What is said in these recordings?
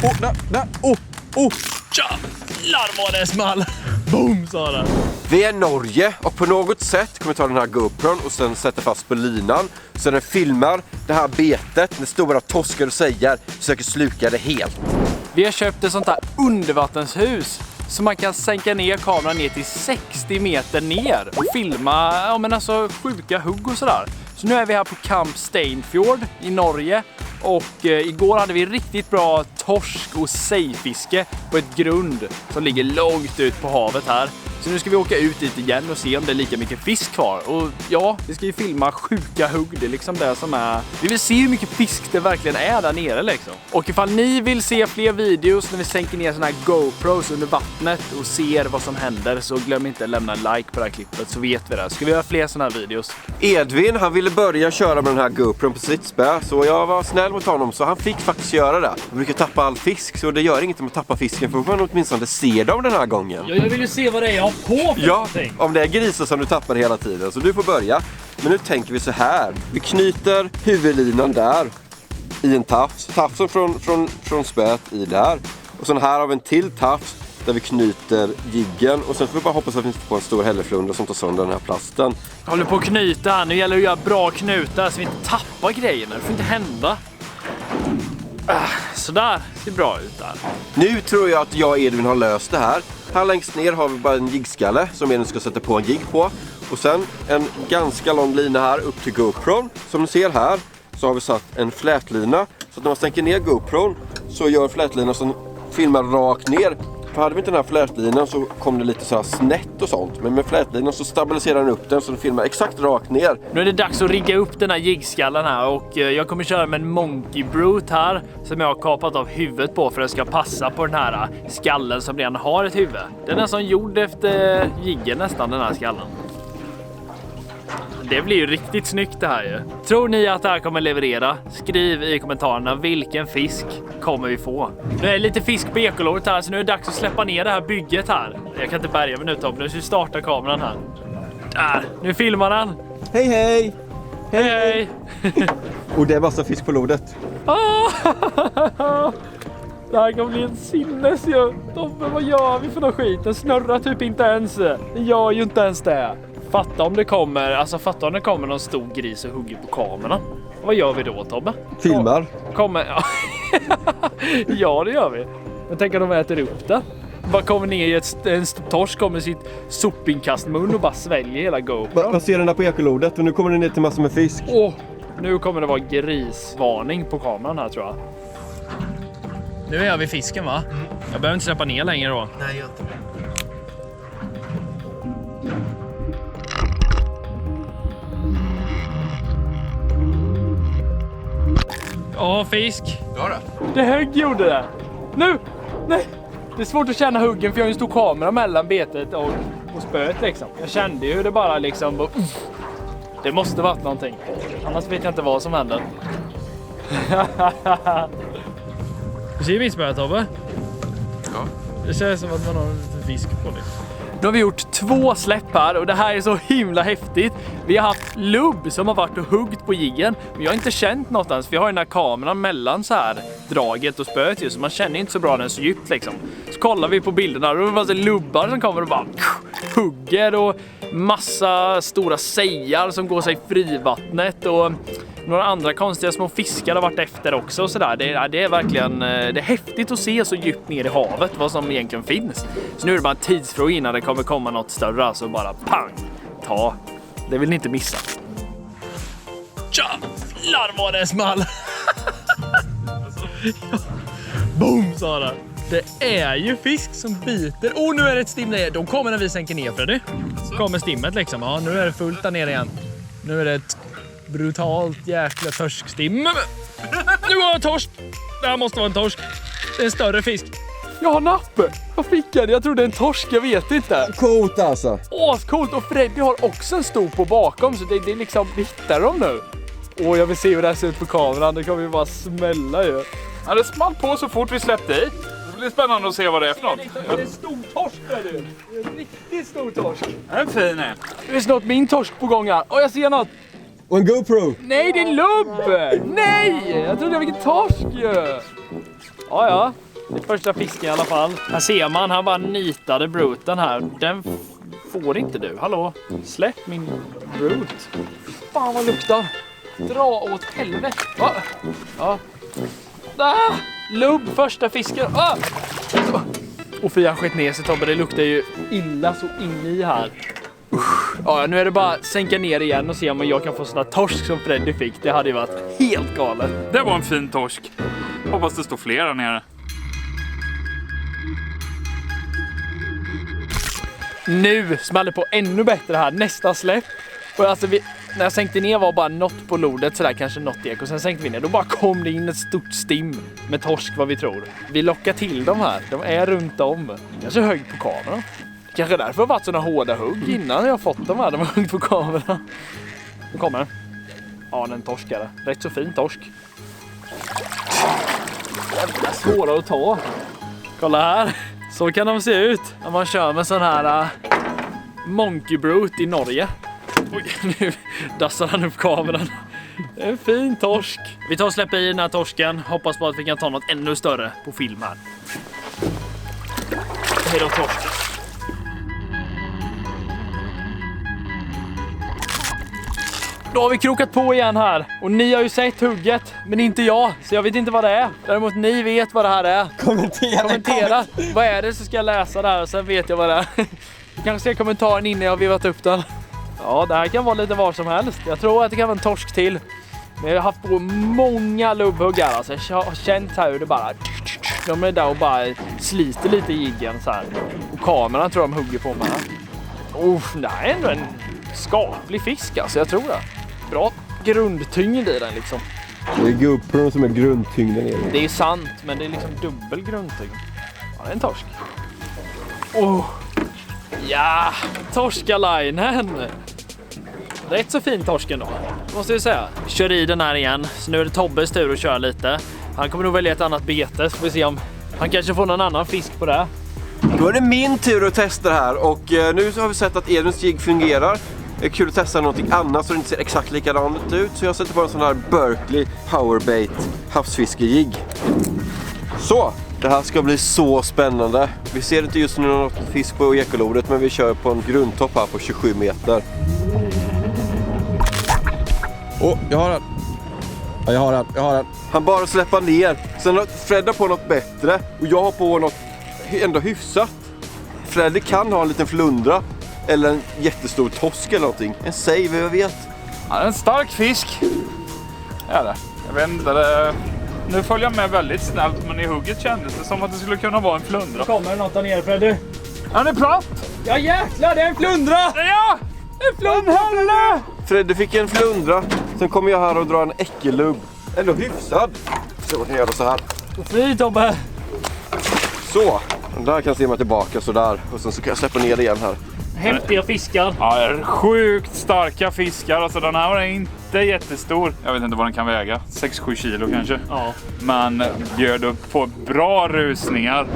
Jävlar vad det small. Boom, sa det. Vi är i Norge och på något sätt kommer ta den här GoPron och sen sätta fast på linan. Så den filmar det här betet när stora torskar och säger försöker sluka det helt. Vi har köpt ett sånt här undervattenshus så man kan sänka ner kameran ner till 60 meter ner och filma sjuka hugg och sådär. Så nu är vi här på Camp Steinfjord i Norge och igår hade vi riktigt bra torsk- och sejfiske på ett grund som ligger långt ut på havet här. Så nu ska vi åka ut dit igen och se om det är lika mycket fisk kvar. Och ja, vi ska ju filma sjuka hugg. Det är liksom det som är... Vi vill se hur mycket fisk det verkligen är där nere liksom. Och ifall ni vill se fler videos när vi sänker ner såna här GoPros under vattnet och ser vad som händer, så glöm inte att lämna en like på det här klippet så vet vi det. Ska vi göra fler såna här videos? Edvin, han ville börja köra med den här GoPron på sitt spö, så jag var snäll mot honom så han fick faktiskt göra det. Jag brukar tappa all fisk, så det gör inget om att tappa fisken, för man åtminstone ser dem den här gången. Ja, jag vill ju se vad det är jag har på för någonting. Om det är grisar som du tappar hela tiden, så du får börja. Men nu tänker vi så här. Vi knyter huvudlinan där i en tafs. Tafsen från spöet i där. Och sen här har vi en till tafs där vi knyter jiggen. Och sen får vi bara hoppas att vi inte får en stor hälleflunda som tar sönder den här plasten. Jag håller på att knyta här. Nu gäller det att göra bra knutar så vi inte tappar grejerna. Det får inte hända. Sådär, ser bra ut där. Nu tror jag att jag och Edvin har löst det här. Här längst ner har vi bara en jiggskalle som Edvin ska sätta på en jigg på. Och sen en ganska lång lina här upp till GoPron. Som ni ser här så har vi satt en flätlina. Så att när man stänker ner GoPron så gör flätlinan som filmar rakt ner. För hade vi inte den här flätlinan så kom det lite så här snett och sånt. Men med flätlinan så stabiliserar den upp den så den filmar exakt rakt ner. Nu är det dags att rigga upp den här jiggskallen här. Och jag kommer köra med en Monkey Brute här. Som jag har kapat av huvudet på för att det ska passa på den här skallen som redan har ett huvud. Den är nästan gjord efter jiggen nästan, den här skallen. Det blir ju riktigt snyggt det här ju. Tror ni att det här kommer leverera? Skriv i kommentarerna vilken fisk kommer vi få. Nu är det lite fisk på ekolåret här så nu är det dags att släppa ner det här bygget här. Jag kan inte bärga mig nu Tom, nu ska vi starta kameran här. Där, nu filmar den. Hej hej! Hej hej! Och det är massa fisk på lodet. Det här kommer bli en sinnes ju. Tobbe, vad gör vi för någon skit? Den snurrar typ inte ens. Den gör ju inte ens det. Fatta om det kommer någon stor gris och hugger på kameran. Vad gör vi då, Tobbe? Filmar. Ja, det gör vi. Men tänk om de äter upp det. Bara kommer ner i en torsk kommer sitt sopinkastmun och bara sväljer hela GoPro. Vad ser den där på ekolodet? Och nu kommer den ner till massor med fisk. Nu kommer det vara grisvarning på kameran här tror jag. Nu är jag vid fisken va? Jag behöver inte släppa ner längre då. Nej, jag inte. Ja, fisk. Ja då. Det högg gjorde det. Nu! Nej! Det är svårt att känna huggen för jag har en stor kamera mellan betet och spöet liksom. Jag kände ju hur det bara liksom... Det måste varit någonting. Annars vet jag inte vad som händer. Du ser min spöet, Tobbe? Ja. Det känns som att man har en liten fisk på det. Nu har vi gjort 2 släpp här och det här är så himla häftigt. Vi har haft lubb som har varit och huggt på jiggen. Men jag har inte känt något ens. Vi har den här kameran mellan så här draget och spöet ju, så man känner inte så bra den så djupt liksom. Så kollar vi på bilderna och det var så lubbar som kommer och bara hugger och massa stora sejar som går sig i frivattnet och några andra konstiga små fiskar har varit efter också och sådär. Det är verkligen det är häftigt att se så djupt ner i havet vad som egentligen finns. Så nu är det bara en tidsfråga innan det kommer komma något större, alltså bara pang, ta. Det vill ni inte missa. Jävlar vad det small! Boom, sa det. Det är ju fisk som biter. Nu är det ett stim där. De kommer när vi sänker ner, Freddy. Kommer stimmet liksom. Ja, nu är det fullt där nere igen. Nu är det ett brutalt jäkla torskstim. Nu har jag torsk. Det här måste vara en torsk. Det är en större fisk. Jag har napp. Vad fick jag? Jag tror det är en torsk, jag vet inte. Coolt alltså. Coolt. Och Freddy har också en stor på bakom. Så det är liksom, vi hittar dem nu. Jag vill se hur det här ser ut på kameran. Det kommer ju bara smälla ju. Ja, det small på så fort vi släppte i. Det blir spännande att se vad det är för något. Det är en stor torsk där du. Det är en riktigt stor torsk. Den är fin här. Det är snart min torsk på gång här. Jag ser något. Och en GoPro. Nej, det är en lubb. Nej, jag trodde jag fick en torsk ju. Ja. Mitt första fiske i alla fall. Här ser man, han bara nitade bruten här. Den får inte du. Hallå, släpp min brut. Fan vad luktar. Dra åt helvete. Va? Ja. Ah, lubb, första fisken. Ah! Och Fia skett ner sig, Tobbe. Det luktar ju illa så in i här. Ja, nu är det bara sänka ner igen och se om jag kan få såna torsk som Freddy fick. Det hade ju varit helt galet. Det var en fin torsk. Hoppas det står fler där nere. Nu smäller på ännu bättre här. Nästa släpp. Och alltså när jag sänkte ner var bara något på lodet, sådär kanske något ek. Och sen sänkte vi ner. Då bara kom det in ett stort stim med torsk, vad vi tror. Vi lockar till dem här. De är runt om. Kanske hög på kameran. Kanske därför har det varit sådana hårda hugg innan jag fått dem här. De har huggt på kameran. Nu kommer den. Ja, den torskade. Rätt så fin torsk. Jävla svåra att ta. Kolla här. Så kan de se ut när man kör med sån här Monkey Brute i Norge. Oj, nu dassar han upp kameran. Det är en fin torsk. Vi tar och släpper i den här torsken. Hoppas på att vi kan ta något ännu större på film här. Hej då torsk. Då har vi krokat på igen här. Och ni har ju sett hugget, men inte jag. Så jag vet inte vad det är. Däremot ni vet vad det här är. Kommentera. Vad är det, så ska jag läsa det här och sen vet jag vad det är. Du kanske ser kommentaren innan jag har vivat upp den. Ja, det här kan vara lite var som helst. Jag tror att det kan vara en torsk till. Men jag har haft på många lubbhuggar. Alltså jag har känt här hur det bara... De är där och bara sliter lite i jiggen så här. Och kameran tror jag de hugger på med här. Det här är ändå en skaplig fisk alltså, jag tror det. Bra grundtyngd i den liksom. Det är GoPro som är grundtyngden i den. Det är sant, men det är liksom dubbel grundtyngd. Ja, det är en torsk. Ja, torskalinen. Rätt så fin torsken då, måste jag säga. Kör i den här igen, så nu är det Tobbes tur att köra lite. Han kommer nog välja ett annat bete, så får vi se om han kanske får någon annan fisk på det. Då är det min tur att testa det här och nu så har vi sett att Edvins jigg fungerar. Det är kul att testa någonting annat så det inte ser exakt likadant ut. Så jag sätter på en sån här Berkley Powerbait havsfiskejigg. Så, det här ska bli så spännande. Vi ser inte just nu något fisk på ekolodet, men vi kör på en grundtopp här på 27 meter. Jag har den. Ja, jag har den. Han bara släpper ner. Sen har Fred på något bättre och jag har på något ändå hyfsat. Freddy kan ha en liten flundra eller en jättestor torsk eller någonting. En save, jag vet. Ja, det är en stark fisk. Ja, det. Jag vet inte, nu följer jag med väldigt snabbt, men i hugget kändes det som att det skulle kunna vara en flundra. Kommer det något där nere, Freddy? Han är platt! Ja jäklar, det är en flundra! Ja! En flundra! Freddy fick en flundra. Sen kommer jag här och drar en äckelubb. Ändå hyfsad. Så jag kan göra så här. Fri Tobbe! Så, där kan jag se mig tillbaka sådär. Och sen så kan jag släppa ner det igen här. Häftiga fiskar. Ja, sjukt starka fiskar. Alltså den här är inte jättestor. Jag vet inte vad den kan väga. 6-7 kilo kanske. Ja. Men bjöd upp på bra rusningar.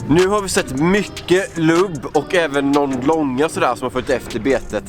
Nu har vi sett mycket lubb och även någon långa sådär som har följt efter betet.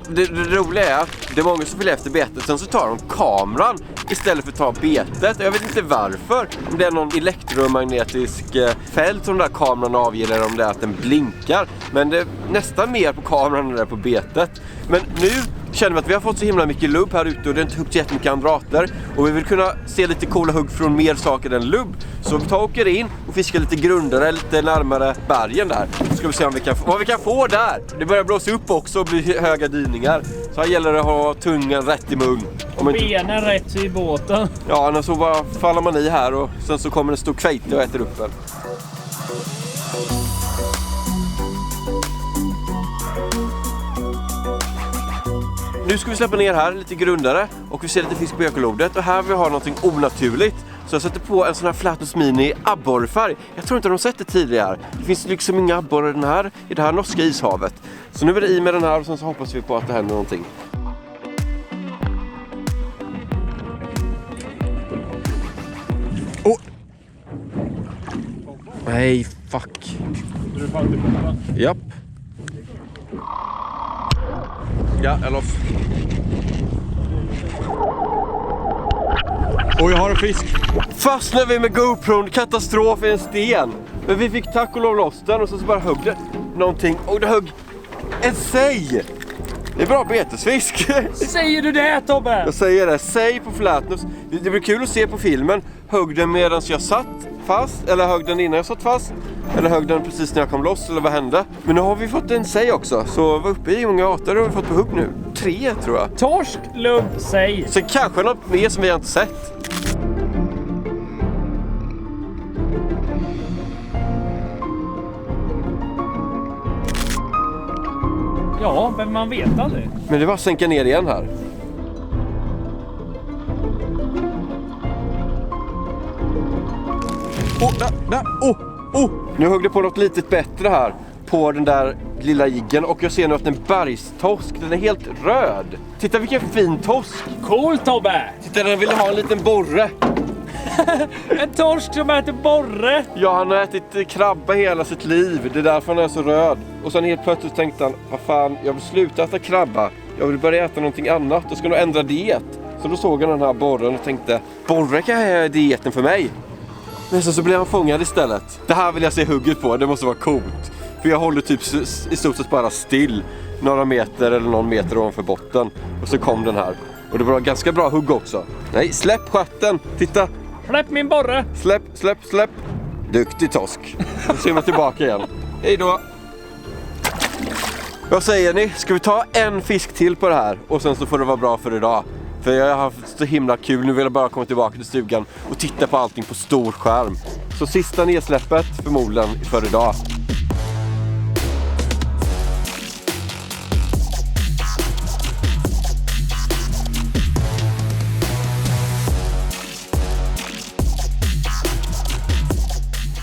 Det roliga är att det är många som följer efter betet, sen så tar de kameran istället för att ta betet. Jag vet inte varför, om det är någon elektromagnetisk fält som den där kameran avger eller om det är att den blinkar. Men det är nästan mer på kameran än det är på betet. Men nu känner vi att vi har fått så himla mycket lubb här ute och det är inte huggt jättemycket andra arter. Och vi vill kunna se lite coola hugg från mer saker än lubb. Så vi åker in och fiskar lite grundare, lite närmare bergen där. Så ska vi se om vad vi kan få där. Det börjar blåsa upp också och bli höga dyningar. Så här gäller det att ha tungan rätt i mun. Benen rätt i båten. Ja, annars så bara faller man i här och sen så kommer en stor kvejte och äter upp den. Nu ska vi släppa ner här lite grundare och vi ser lite fisk på ekolodet och här vi har någonting onaturligt. Så jag sätter på en sån här Flatus Mini abborrfärg. Jag tror inte de har sett det tidigare. Det finns liksom inga abborrar i det här norska ishavet. Så nu är det i med den här och sen så hoppas vi på att det händer någonting. Nej, fuck. Du får alltid på den. Japp. Ja, jag loss. Och jag har en fisk. Fastnade vi med GoPron, katastrof i en sten. Men vi fick tack och lov loss den och så bara högg det någonting. Och det högg en sej. Det är bra betesfisk. Säger du det, Tobbe? Jag säger det, sej på flatnus. Det blir kul att se på filmen. Högg den medan jag satt fast? Eller högg den innan jag satt fast? Eller högg den precis när jag kom loss? Eller vad hände? Men nu har vi fått en sej också. Så vad uppe i många arter har vi fått på hugg nu? 3 tror jag. Torsk, lubb, sej. Så kanske något mer som vi har inte sett. Ja, men man vet aldrig. Men det var att sänka ner igen här. Nu högg det på något litet bättre här. På den där lilla jiggen. Och jag ser nu att en bergstosk. Den är helt röd. Titta vilken fin tosk. Cool, Tobbe! Titta, den ville ha en liten borre. En torsk som äter borre. Ja, han har ätit krabba hela sitt liv. Det är därför han är så röd. Och sen helt plötsligt tänkte han, vad fan, jag vill sluta äta krabba. Jag vill börja äta någonting annat. Jag ska nog ändra diet. Så då såg han den här borren och tänkte, borre kan jag ha dieten för mig. Men så blev han fångad istället. Det här vill jag se hugget på, det måste vara coolt. För jag håller typ i stort sett bara still. Några meter eller någon meter ovanför botten. Och så kom den här. Och det var ganska bra hugg också. Nej, släpp stjärten. Titta. Släpp min borre. Släpp. Duktig tosk. Nu ser man tillbaka igen. Hej då. Vad säger ni? Ska vi ta en fisk till på det här? Och sen så får det vara bra för idag. För jag har haft så himla kul. Nu vill jag bara komma tillbaka till stugan och titta på allting på stor skärm. Så sista nedsläppet förmodligen för idag.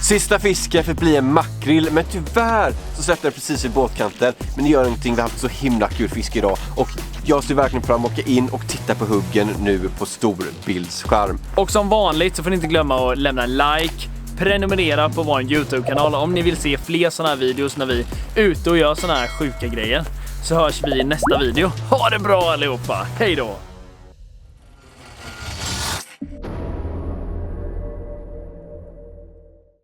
Sista fisken för att bli en makrill, men tyvärr så släppte jag precis i båtkanten. Men det gör ingenting, vi har haft så himla kul fisk idag. Och jag ser verkligen fram att åka in och titta på huggen nu på storbildsskärm. Och som vanligt så får ni inte glömma att lämna en like, prenumerera på vår YouTube-kanal om ni vill se fler sådana här videos när vi är ute och gör sådana här sjuka grejer. Så hörs vi i nästa video. Ha det bra allihopa, hej då!